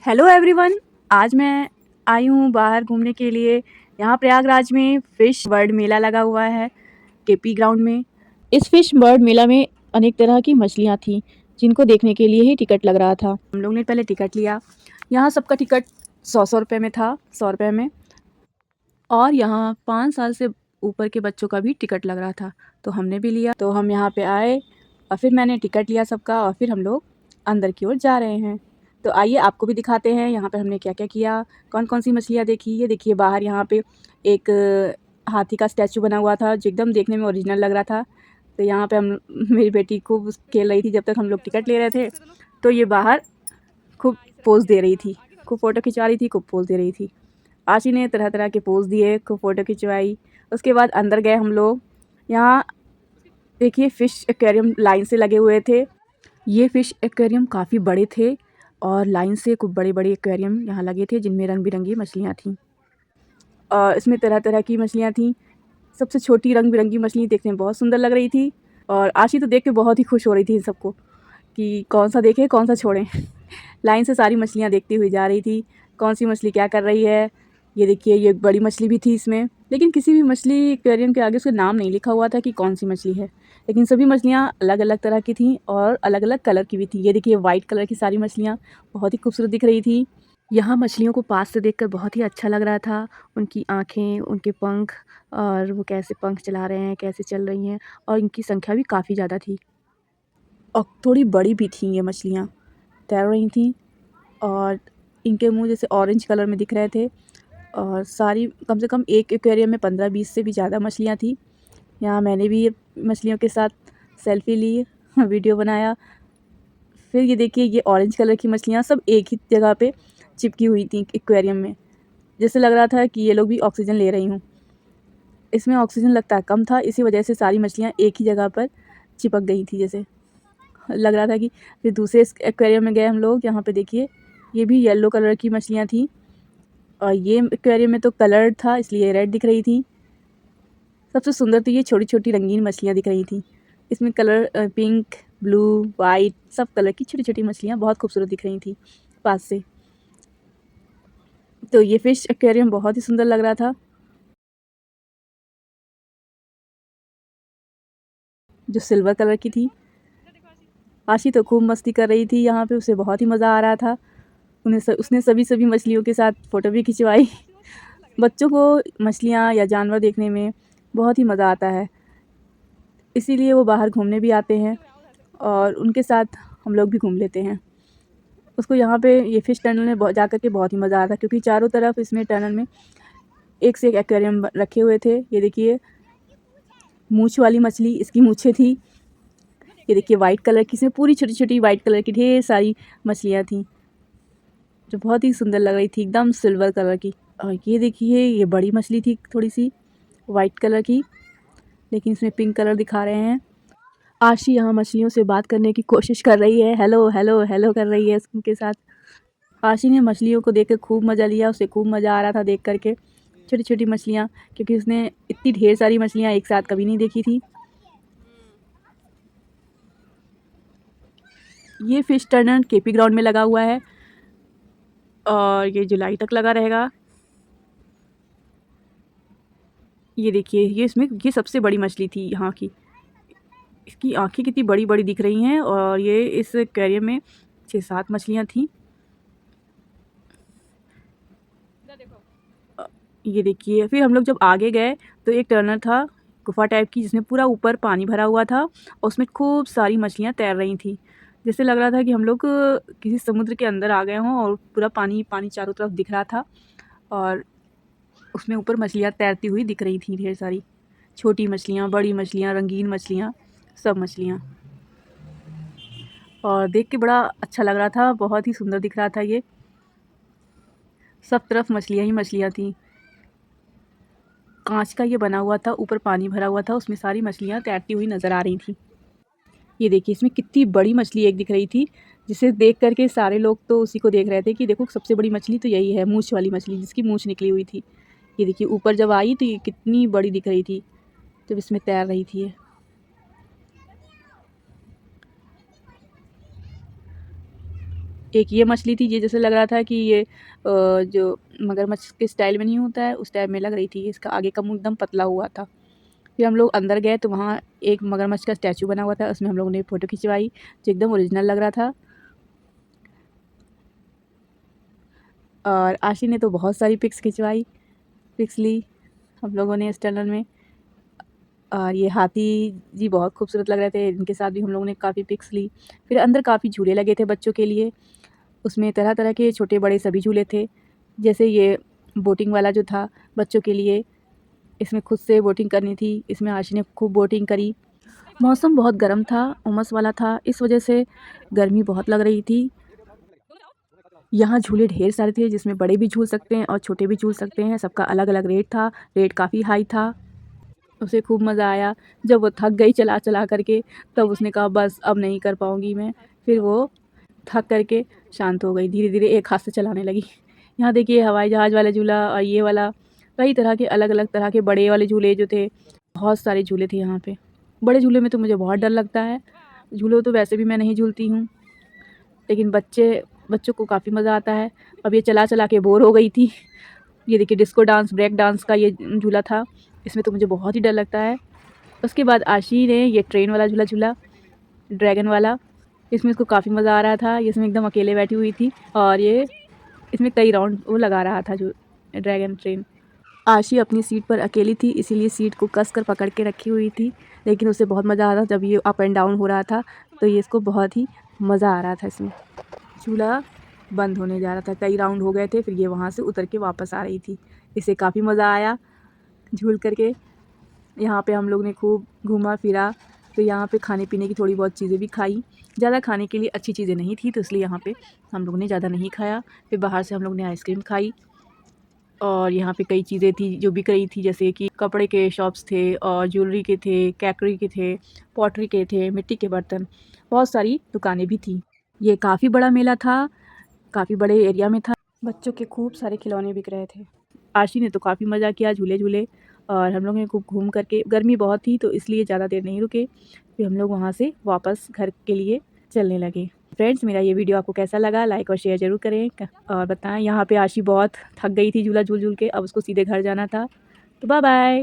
Hello everyone. आज मैं आई हूँ बाहर घूमने के लिए। यहाँ प्रयागराज में फ़िश वर्ल्ड मेला लगा हुआ है केपी ग्राउंड में। इस फ़िश वर्ल्ड मेला में अनेक तरह की मछलियाँ थीं जिनको देखने के लिए ही टिकट लग रहा था। हम लोग ने पहले टिकट लिया। यहाँ सबका टिकट 100 रुपये में था, 100 रुपये में। और यहाँ 5 साल से ऊपर के बच्चों का भी टिकट लग रहा था, तो हमने भी लिया। तो हम यहाँ पे आए और फिर मैंने टिकट लिया सबका और फिर हम लोग अंदर की ओर जा रहे हैं। तो आइए आपको भी दिखाते हैं यहाँ पे हमने क्या-क्या किया, कौन-कौन सी मछलियाँ देखी। ये देखिए बाहर यहाँ पे एक हाथी का स्टैचू बना हुआ था जो एकदम देखने में ओरिजिनल लग रहा था। तो यहाँ पे हम मेरी बेटी खूब खेल रही थी जब तक हम लोग टिकट ले रहे थे। तो ये बाहर खूब पोज़ दे रही थी, खूब फ़ोटो खिंचवा रही थी, खूब पोज़ दे रही थी। आशी ने तरह तरह के पोज़ दिए, खूब फ़ोटो खिंचवाई। उसके बाद अंदर गए हम लोग। यहाँ देखिए फ़िश एक्वेरियम लाइन से लगे हुए थे। ये फ़िश एक्वेरियम काफ़ी बड़े थे और लाइन से खूब बड़े-बड़े एक्वेरियम यहाँ लगे थे जिनमें रंग-बिरंगी मछलियाँ थीं। इसमें तरह-तरह की मछलियाँ थीं। सबसे छोटी रंग-बिरंगी मछली देखने में बहुत सुंदर लग रही थी और आशी तो देख के बहुत ही खुश हो रही थी इन सबको कि कौन-सा देखें, कौन-सा छोड़ें। लाइन से सारी मछलियाँ देखती हुई जा रही थी, कौन-सी मछली क्या कर रही है। ये देखिए ये बड़ी मछली भी थी इसमें, लेकिन किसी भी मछली एक्वेरियम के आगे उसका नाम नहीं लिखा हुआ था कि कौन-सी मछली है। लेकिन सभी मछलियाँ अलग-अलग तरह की थीं और अलग-अलग कलर की भी थी। ये देखिए वाइट कलर की सारी मछलियाँ बहुत ही खूबसूरत दिख रही थी। यहाँ मछलियों को पास से देखकर बहुत ही अच्छा लग रहा था। उनकी आँखें, उनके पंख और वो कैसे पंख चला रहे हैं, कैसे चल रही हैं और इनकी संख्या भी काफ़ी ज़्यादा थी। और थोड़ी बड़ी भी थीं ये मछलियाँ, तैर रही थीं और इनके मुँह जैसे ऑरेंज कलर में दिख रहे थे और सारी कम से कम एक एक्वेरियम में 15-20 से भी ज़्यादा मछलियाँ थीं। यहाँ मैंने भी ये मछलियों के साथ सेल्फ़ी ली, वीडियो बनाया। फिर ये देखिए ये ऑरेंज कलर की मछलियाँ सब एक ही जगह पे चिपकी हुई थीं एक्वेरियम में। जैसे लग रहा था कि ये लोग भी ऑक्सीजन ले रही हों। इसमें ऑक्सीजन लगता है कम था, इसी वजह से सारी मछलियाँ एक ही जगह पर चिपक गई थी जैसे। लग रहा था कि फिर दूसरे एक्वेरियम में गए हम लोग। यहाँ पे देखिए ये भी येलो कलर की मछलियाँ थीं और ये एक्वेरियम में तो कलर्ड था इसलिए रेड दिख रही थी। सबसे सुंदर तो ये छोटी-छोटी रंगीन मछलियाँ दिख रही थीं। इसमें कलर पिंक, ब्लू, वाइट सब कलर की छोटी-छोटी मछलियाँ बहुत खूबसूरत दिख रही थीं पास से। तो ये फ़िश एक्वेरियम बहुत ही सुंदर लग रहा था, जो सिल्वर कलर की थी। आशी तो खूब मस्ती कर रही थी यहाँ पे, उसे बहुत ही मज़ा आ रहा था। उसने सभी मछलियों के साथ फ़ोटो भी खिंचवाई। बच्चों को मछलियाँ या जानवर देखने में बहुत ही मज़ा आता है, इसीलिए वो बाहर घूमने भी आते हैं और उनके साथ हम लोग भी घूम लेते हैं। उसको यहाँ पे ये फ़िश टनल में जा कर के बहुत ही मज़ा आता है क्योंकि चारों तरफ इसमें टनल में एक से एक एक्वेरियम रखे हुए थे। ये देखिए मूंछ वाली मछली, इसकी मूंछें थी। ये देखिए वाइट कलर की, इसमें पूरी छोटी-छोटी वाइट कलर की ढेर सारी मछलियाँ थीं, जो बहुत ही सुंदर लग रही थी, एकदम सिल्वर कलर की। और ये देखिए ये बड़ी मछली थी थोड़ी-सी वाइट कलर की, लेकिन इसमें पिंक कलर दिखा रहे हैं। आशी यहाँ मछलियों से बात करने की कोशिश कर रही है, हेलो, हेलो, हेलो कर रही है उनके साथ। आशी ने मछलियों को देख कर खूब मज़ा लिया, उसे खूब मज़ा आ रहा था देख कर के, छोटी-छोटी मछलियाँ, क्योंकि उसने इतनी ढेर सारी मछलियाँ एक साथ कभी नहीं देखी थी। ये फ़िश टनल केपी ग्राउंड में लगा हुआ है और ये जुलाई तक लगा रहेगा। ये देखिए ये सबसे बड़ी मछली थी यहाँ की। इसकी आँखें कितनी बड़ी-बड़ी दिख रही हैं और ये इस एक्वेरियम में 6-7 मछलियाँ थीं। ये देखिए फिर हम लोग जब आगे गए तो एक टनल था गुफ़ा टाइप की जिसमें पूरा ऊपर पानी भरा हुआ था और उसमें खूब सारी मछलियाँ तैर रही थीं। जैसे लग रहा था कि हम लोग किसी समुद्र के अंदर आ गए हों और पूरा पानी ही पानी चारों तरफ दिख रहा था और उसमें ऊपर मछलियाँ तैरती हुई दिख रही थीं ढेर सारी। छोटी मछलियाँ, बड़ी मछलियाँ, रंगीन मछलियाँ, सब मछलियाँ। और देख के बड़ा अच्छा लग रहा था, बहुत ही सुंदर दिख रहा था ये। सब तरफ मछलियाँ ही मछलियाँ थीं। काँच का ये बना हुआ था, ऊपर पानी भरा हुआ था, उसमें सारी मछलियाँ तैरती हुई नज़र आ रही थीं। ये देखिए इसमें कितनी बड़ी मछली एक दिख रही थी, जिसे देख कर के सारे लोग तो उसी को देख रहे थे कि देखो सबसे बड़ी मछली तो यही है, मूंछ वाली मछली जिसकी मूंछ निकली हुई थी। ये देखिए ऊपर जब आई तो ये कितनी बड़ी दिख रही थी, जब इसमें तैर रही थी ये। एक ये मछली थी, ये जैसे लग रहा था कि ये जो मगरमच्छ के स्टाइल में नहीं होता है, उस टाइप में लग रही थी। इसका आगे का मुँह एकदम पतला हुआ था। फिर हम लोग अंदर गए तो वहाँ एक मगरमच्छ का स्टैचू बना हुआ था, उसमें हम लोगों ने फ़ोटो खिंचवाई, जो एकदम ओरिजिनल लग रहा था। और आशी ने तो बहुत सारी पिक्स ली हम लोगों ने इस टनल में। और ये हाथी जी बहुत खूबसूरत लग रहे थे, इनके साथ भी हम लोगों ने काफ़ी पिक्स ली। फिर अंदर काफ़ी झूले लगे थे बच्चों के लिए, उसमें तरह-तरह के छोटे-बड़े सभी झूले थे। जैसे ये बोटिंग वाला जो था बच्चों के लिए, इसमें खुद से बोटिंग करनी थी, इसमें आशी ने खूब बोटिंग करी। मौसम बहुत गर्म था, उमस वाला था, इस वजह से गर्मी बहुत लग रही थी। यहाँ झूले ढेर सारे थे, जिसमें बड़े भी झूल सकते हैं और छोटे भी झूल सकते हैं, सबका अलग-अलग रेट था, रेट काफ़ी हाई था। उसे खूब मज़ा आया। जब वो थक गई चला-चला करके, तब उसने कहा बस अब नहीं कर पाऊँगी मैं। फिर वो थक करके शांत हो गई, धीरे-धीरे एक हाथ से चलाने लगी। यहाँ देखिए हवाई जहाज़ वाला झूला और ये वाला, कई तरह के अलग-अलग तरह के बड़े वाले झूले जो थे, बहुत सारे झूले थे यहाँ पे। बड़े झूले में तो मुझे बहुत डर लगता है, झूलों तो वैसे भी मैं नहीं झूलती हूँ, लेकिन बच्चों को काफ़ी मज़ा आता है। अब ये चला-चला के बोर हो गई थी। ये देखिए डिस्को डांस, ब्रेक डांस का ये झूला था, इसमें तो मुझे बहुत ही डर लगता है। उसके बाद आशी ने ये ट्रेन वाला झूला झूला, ड्रैगन वाला, इसमें इसको काफ़ी मज़ा आ रहा था। ये इसमें एकदम अकेले बैठी हुई थी और ये इसमें कई राउंड वो लगा रहा था जो ड्रैगन ट्रेन। आशी अपनी सीट पर अकेली थी, इसीलिए सीट को कसकर पकड़ के रखी हुई थी, लेकिन उसे बहुत मज़ा आ रहा था जब ये अप एंड डाउन हो रहा था, तो ये इसको बहुत ही मज़ा आ रहा था इसमें। झूला बंद होने जा रहा था, कई राउंड हो गए थे, फिर ये वहाँ से उतर के वापस आ रही थी। इसे काफ़ी मज़ा आया झूल कर के। यहाँ पे हम लोग ने खूब घूमा फिरा, फिर यहाँ पे खाने-पीने की थोड़ी बहुत चीज़ें भी खाई। ज़्यादा खाने के लिए अच्छी चीज़ें नहीं थी, तो इसलिए यहाँ पे हम लोग ने ज़्यादा नहीं खाया। फिर बाहर से हम लोग ने आइसक्रीम खाई और यहाँ पे कई चीज़ें थी जो बिक रही थी, जैसे कि कपड़े के शॉप्स थे और ज्वेलरी के थे, कैकरी के थे, पॉटरी के थे, मिट्टी के बर्तन, बहुत सारी दुकानें भी थी। ये काफ़ी बड़ा मेला था, काफ़ी बड़े एरिया में था। बच्चों के खूब सारे खिलौने बिक रहे थे। आशी ने तो काफ़ी मज़ा किया, झूले झूले, और हम लोग ने खूब घूम करके, गर्मी बहुत थी तो इसलिए ज़्यादा देर नहीं रुके, फिर हम लोग वहाँ से वापस घर के लिए चलने लगे। फ्रेंड्स, मेरा ये वीडियो आपको कैसा लगा, लाइक और शेयर ज़रूर करें और बताएं। यहाँ पे आशी बहुत थक गई थी झूला झूल झूल के, अब उसको सीधे घर जाना था। तो बाय बाय।